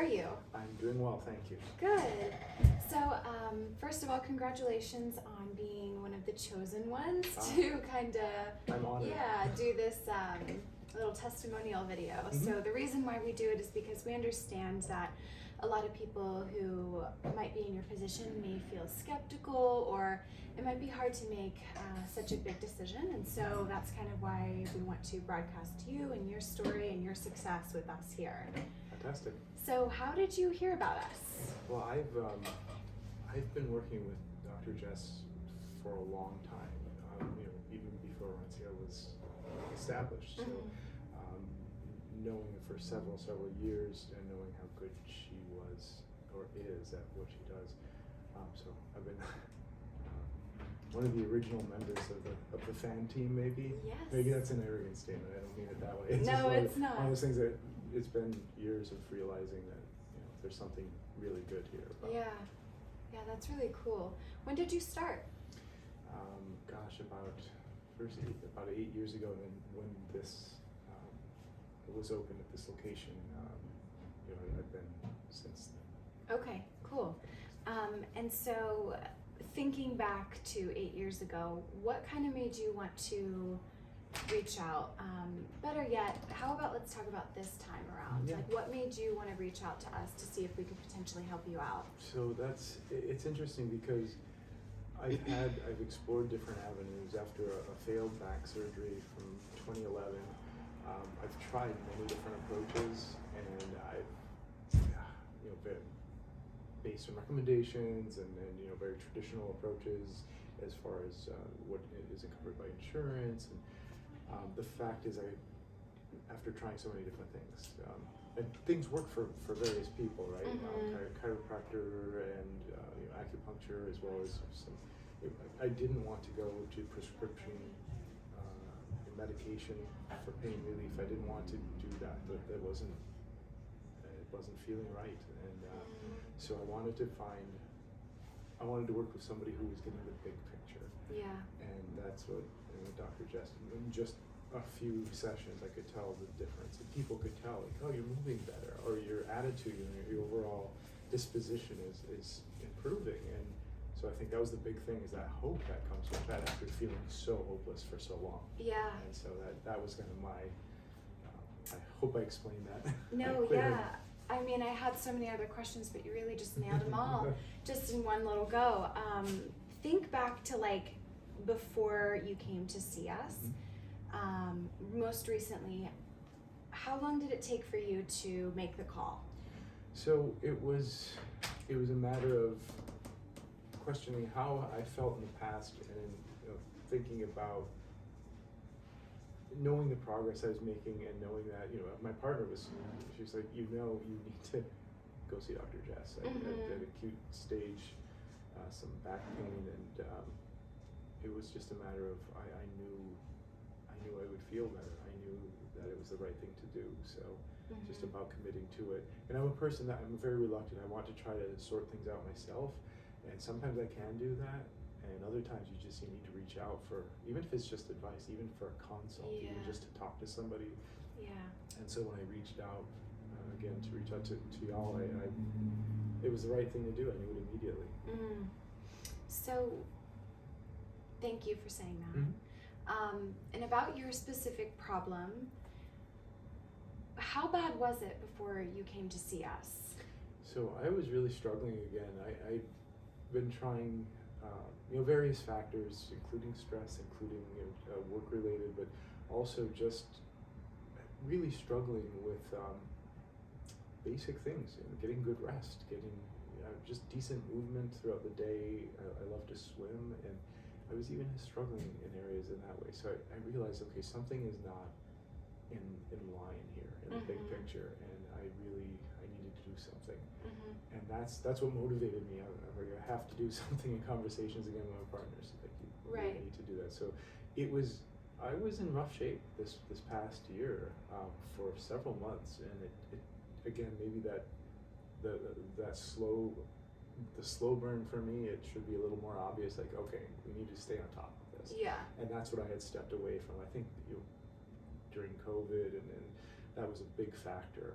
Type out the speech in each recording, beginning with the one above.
are you? I'm doing well, thank you. Good. So, first of all, congratulations on being one of the chosen ones to kind of, I'm honored. do this little testimonial video. So the reason why we do it is because we understand that a lot of people who might be in your position may feel skeptical, or it might be hard to make such a big decision, and so that's kind of why we want to broadcast you and your story and your success with us here. Fantastic. So how did you hear about us? Well, I've been working with Dr. Jess for a long time. Even before Rancia was established. So, knowing her for several years and knowing how good she was or is at what she does. So I've been one of the original members of the fan team, maybe. Yes. Maybe that's an arrogant statement. I don't mean it that way. It's No, just it's not. One of those things that it's been years of realizing that there's something really good here. About Yeah, that's really cool. When did you start? About 8 years ago, and when this it was open at this location, I've been since then. Okay, cool. And so thinking back to 8 years ago, what kind of made you want to reach out? Better yet, how about let's talk about this time around? Yeah. Like, what made you want to reach out to us to see if we could potentially help you out? So it's interesting because I've explored different avenues after a failed back surgery from 2011. I've tried many different approaches, and I've been based on recommendations and very traditional approaches as far as what isn't covered by insurance. And the fact is, after trying so many different things, and things work for various people, right? Chiropractor and acupuncture, as well as some. I didn't want to go to prescription medication for pain relief. I didn't want to do that. It wasn't feeling right, and so I wanted to work with somebody who was getting the big picture. Yeah. And that's what Dr. Jess. In just a few sessions, I could tell the difference, and people could tell, like, oh, you're moving better, or your attitude and your overall disposition is improving. And so I think that was the big thing, is that hope that comes with that after feeling so hopeless for so long. Yeah. And so that was kind of my, I hope I explained that. No, yeah. I mean, I had so many other questions, but you really just nailed them all just in one little go. Think back to like before you came to see us. Most recently, how long did it take for you to make the call? So it was a matter of questioning how I felt in the past, and thinking about knowing the progress I was making, and knowing that my partner she was like, you need to go see Dr. Jess. I had acute stage some back pain, and it was just a matter of I knew I would feel better. I knew that it was the right thing to do. So just about committing to it. And I'm a person that I'm very reluctant. I want to try to sort things out myself. And sometimes I can do that, and other times you need to reach out for, even if it's just advice, even for a consult, even just to talk to somebody. Yeah. And so when I reached out, again, to reach out to y'all, it was the right thing to do. I knew it immediately. So, thank you for saying that. And about your specific problem, how bad was it before you came to see us? So I was really struggling again. I've been trying, various factors, including stress, including work-related, but also just really struggling with basic things, getting good rest, getting just decent movement throughout the day. I love to swim, and I was even struggling in areas in that way. So I realized, okay, something is not in line here in the big picture, and I needed to do something. And that's what motivated me. I have to do something in conversations again with my partners. Like, I need to do that. So I was in rough shape this past year for several months, and it again, maybe that slow burn for me, it should be a little more obvious, like, okay, we need to stay on top of this. Yeah. And that's what I had stepped away from. I think during COVID, and that was a big factor,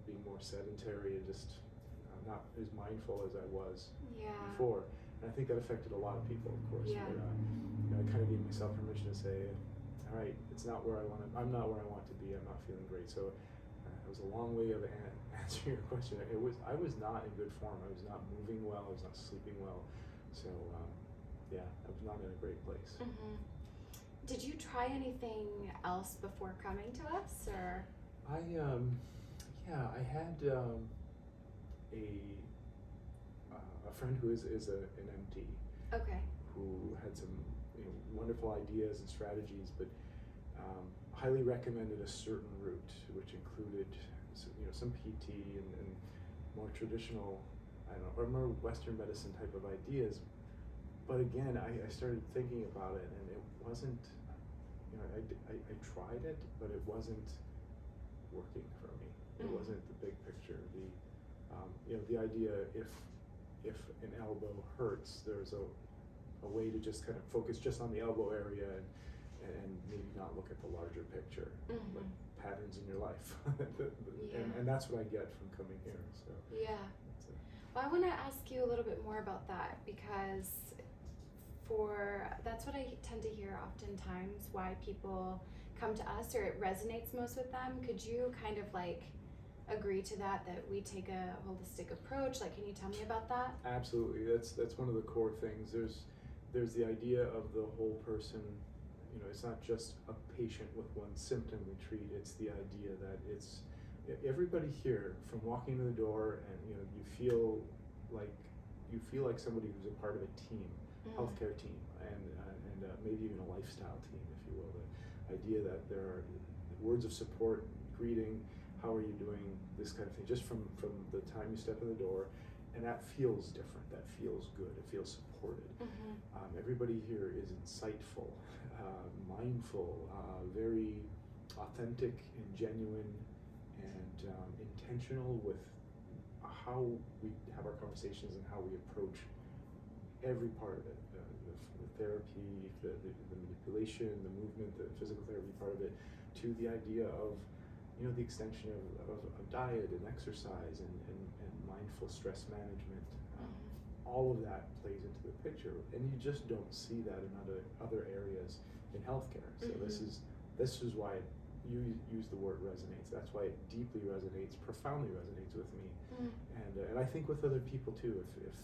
being more more sedentary and just not as mindful as I was Yeah. before. And I think that affected a lot of people, of course. Yeah. But I kind of gave myself permission to say, all right, it's not where I'm not where I want to be. I'm not feeling great. So it was a long way of answering your question. I was not in good form. I was not moving well. I was not sleeping well. So yeah, I was not in a great place. Mm-hmm. Did you try anything else before coming to us, or? I had a friend who is an MD. Okay. Who had some wonderful ideas and strategies, but highly recommended a certain route, which included some PT and more traditional, or more Western medicine type of ideas. But again, I started thinking about it, and it wasn't. I tried it, but it wasn't working for me. It wasn't the big picture. The idea if an elbow hurts, there's a way to just kind of focus just on the elbow area and maybe not look at the larger picture, like patterns in your life. and that's what I get from coming here. So yeah. Well, I want to ask you a little bit more about that, because that's what I tend to hear oftentimes, why people come to us, or it resonates most with them. Could you kind of like agree to that we take a holistic approach? Like, can you tell me about that? Absolutely. That's one of the core things. There's the idea of the whole person. It's not just a patient with one symptom we treat. It's the idea that it's everybody here, from walking in the door, and you feel like somebody who's a part of a team, healthcare team, and maybe even a lifestyle team, if you will. The idea that there are words of support, greeting, how are you doing, this kind of thing, just from the time you step in the door, and that feels different. That feels good. It feels supported. Everybody here is insightful, mindful, very authentic and genuine, and intentional with how we have our conversations and how we approach every part of it. The therapy, the manipulation, the movement, the physical therapy part of it, to the idea of the extension of diet and exercise and mindful stress management. All of that plays into the picture, and you just don't see that in other areas in healthcare. So this is why you use the word resonates. That's why it deeply resonates, profoundly resonates with me, and I think with other people too. If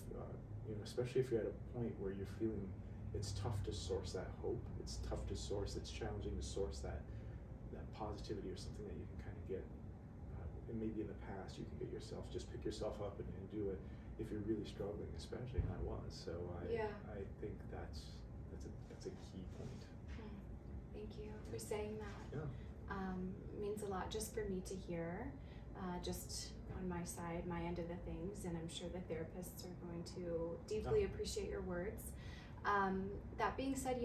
especially if you're at a point where you're feeling it's tough to source that hope, it's challenging to source that positivity, or something that you can kind of get. And maybe in the past you can pick yourself up and do it if you're really struggling, especially, and I was. So I think that's a key point. Thank you for saying that. Yeah. Means a lot just for me to hear, just on my side, my end of the things, and I'm sure the therapists are going to deeply appreciate your words. That being said,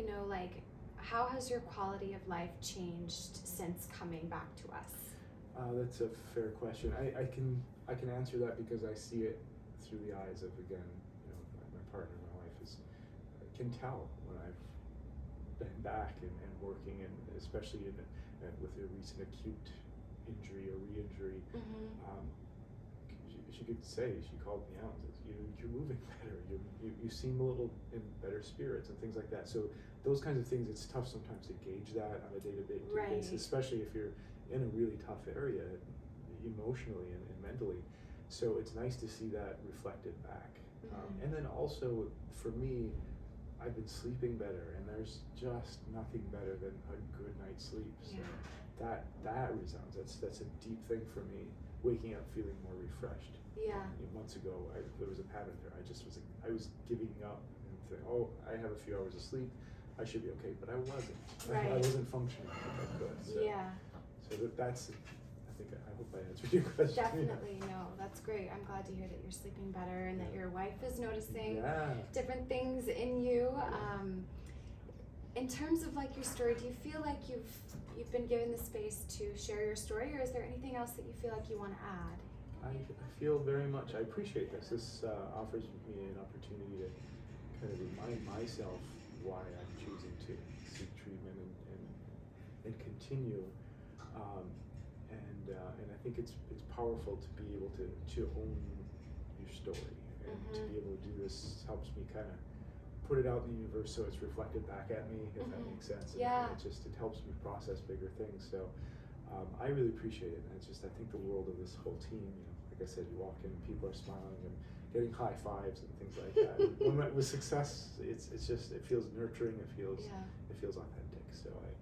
how has your quality of life changed since coming back to us? That's a fair question. I can answer that because I see it through the eyes of, again, my partner, my wife can tell when I've been back and working, and especially with a recent acute injury or re-injury. She could say, she called me out and says, you're moving better, you seem a little in better spirits and things like that. So those kinds of things, it's tough sometimes to gauge that on a day-to-day basis, especially if you're in a really tough area emotionally and mentally. So it's nice to see that reflected back. And then also, for me, I've been sleeping better, and there's just nothing better than a good night's sleep. So that resounds. That's a deep thing for me. Waking up feeling more refreshed. Months ago, there was a pattern there. I was giving up and saying, "Oh, I have a few hours of sleep. I should be okay," but I wasn't. I wasn't functioning like I could. So, so that's. I hope I answered your question. Definitely, no, that's great. I'm glad to hear that you're sleeping better and that your wife is noticing different things in you. In terms of your story, do you feel like you've been given the space to share your story, or is there anything else that you feel like you want to add? I feel very much, I appreciate this. This offers me an opportunity to kind of remind myself why I'm choosing to seek treatment and continue. And and I think it's powerful to be able to own your story, and to be able to do this helps me kind of put it out in the universe so it's reflected back at me, if that makes sense. And Yeah. it helps me process bigger things. So I really appreciate it. And I think the world of this whole team. Like I said, you walk in and people are smiling and getting high fives and things like that. And with success, it feels nurturing. It feels authentic. So